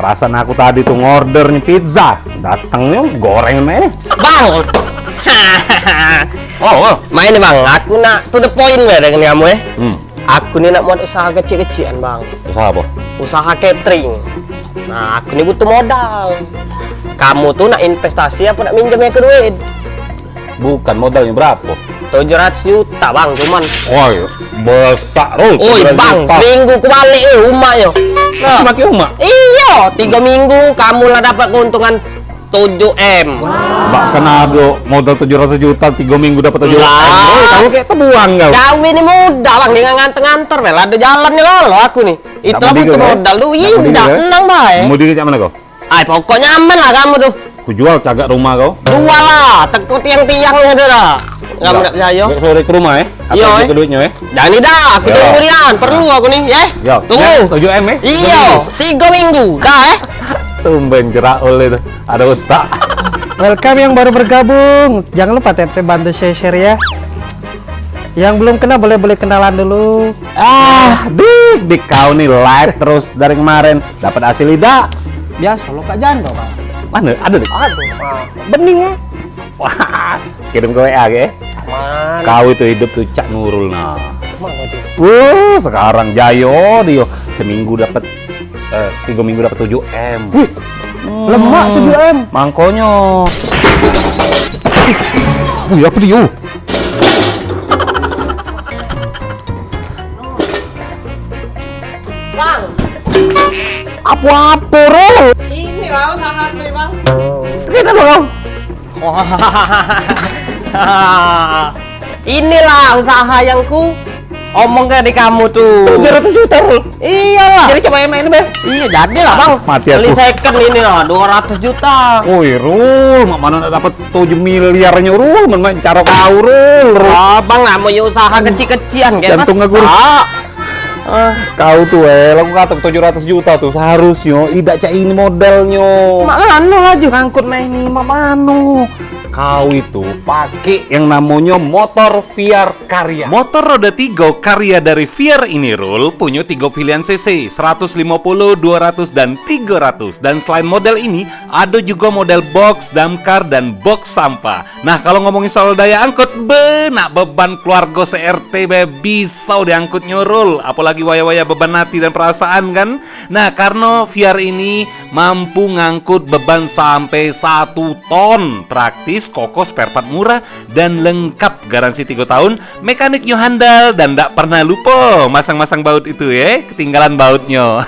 Perasaan aku tadi tuh ngordernya pizza, datangnya goreng mana? Bang. Oh. Main nih bang, aku nak to the point ya dengan kamu ya. Hmm. Aku nih nak buat usaha kecil-kecilan bang. Usaha apa? Usaha catering. Nah, aku nih butuh modal. Kamu tuh nak investasi apa nak minjemnya ke duit? Bukan modalnya berapa? 700 juta bang, cuman. Oh iya, besar Rul. Oi bang, seminggu ku balik rumahnya. Nah, Maki rumah. iya, 3 minggu kamu lah dapat keuntungan 7M. Mbak kena ada modal 700 juta, 3 minggu dapat 7 juta. Lah. Kamu kayak tebuang kau. Jauh ini mudah bang, dengan nganter-nganter, Mel. Ada jalannya lo aku nih. Itu Tak aku mudik tuh kau, modal dulu, Tak iya, mudik kau, enang baik. Mau diri mana kau? Ay, pokoknya aman lah kamu tuh. Ku jual cagak rumah kau. Dua lah, tekuk tiang-tiangnya tuh dah. Kamu nggak percaya? Besok sore ke rumah ya. Iya, Apa eh. ke duitnya ya? Jangan nih dah, aku Yo. tunggu Rian. Perlu aku nih, ya. Yo, Tunggu. 7M ya? Iya, 3 minggu, dah Tumben gerak oleh itu. Ada otak. Welcome yang baru bergabung. Jangan lupa TT bantu share ya. Yang belum kenal boleh kenalan dulu. Dik kau nih live terus dari kemarin. Dapat hasil tidak? Biasa lo kak jando Pak. Mana? Ada dik? Aduh, bening ya. Wah, kirim ke WA ya. Mana? Kau itu hidup tuh Cak Nurul nah. Mana dia? Sekarang Jayo dia seminggu dapat 3 minggu dapat 7M. Wih, lemak 7M. Mangkonya. Wih, apa dia? Bang, Apa-apa, Rul? ini lah usaha nih bang. Kita dong. Inilah usaha yang ku omongkan di kamu tuh. 700 juta, Rul. Iyalah. Jadi coba main beh. Iya, jadi lah bang. Mati Beli aku. second ini lah, 200 juta. Woi, Rul, mak mana nak dapat 7 miliarnya, Rul? Main cara kau, Rul. Abang lah mau usaha kecil-kecilan kayak Jantung aku. Kau tuh, lagu kata 700 juta tuh seharusnya tidak cak ini modelnya. Mana lagi Angkut main ini, mano. Kau itu pakai yang namanya motor VR karya. Motor roda 3 karya dari Viar ini Rul punya 3 pilihan cc 150, 200, dan 300. Dan selain model ini ada juga model box, damkar, dan box sampah. Nah kalau ngomongin soal daya angkut, benak beban keluarga CRT bisa diangkutnya Rul. Apalagi waya-waya beban hati dan perasaan kan. Nah karena Viar ini mampu ngangkut beban sampai 1 ton. Praktis, kokoh, spare part murah, dan lengkap garansi 3 tahun. Mekanik yo handal dan tak pernah lupa masang-masang baut itu ya, ketinggalan bautnya.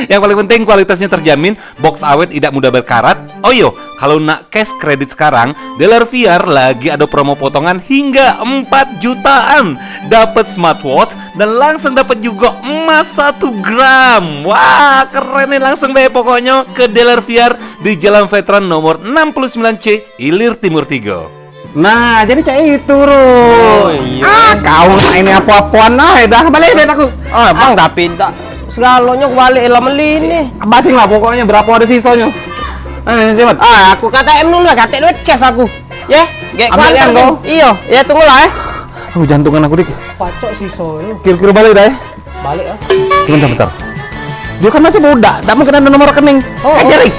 Yang paling penting kualitasnya terjamin, box awet tidak mudah berkarat. Oh yo, kalau nak cash kredit sekarang, dealer VR lagi ada promo potongan hingga 4 jutaan. Dapat smartwatch dan langsung dapat juga emas 1 gram. Wah, keren nih, langsung deh pokoknya ke dealer VR di Jalan Veteran nomor 69C, Ilir Timur 3. Nah, jadi cak itu, Rul. iya. Kau nak ini apa-apaan aja dah. Balik deh aku. bang tapi tak segalanya balik lah meli nih. Basing lah pokoknya berapa ada sisanya. Siapa? Aku kata M dulu lah, kata duit cash aku. Ya, gak Ambil yang kau. Iya, ya tunggu lah Jantungan aku dik. Pacok sih soalnya. Kira-kira balik dah ya. Balik ah. Sebentar. Dia kan masih muda, tak mungkin ada nomor rekening. Oh. Aja, Rik.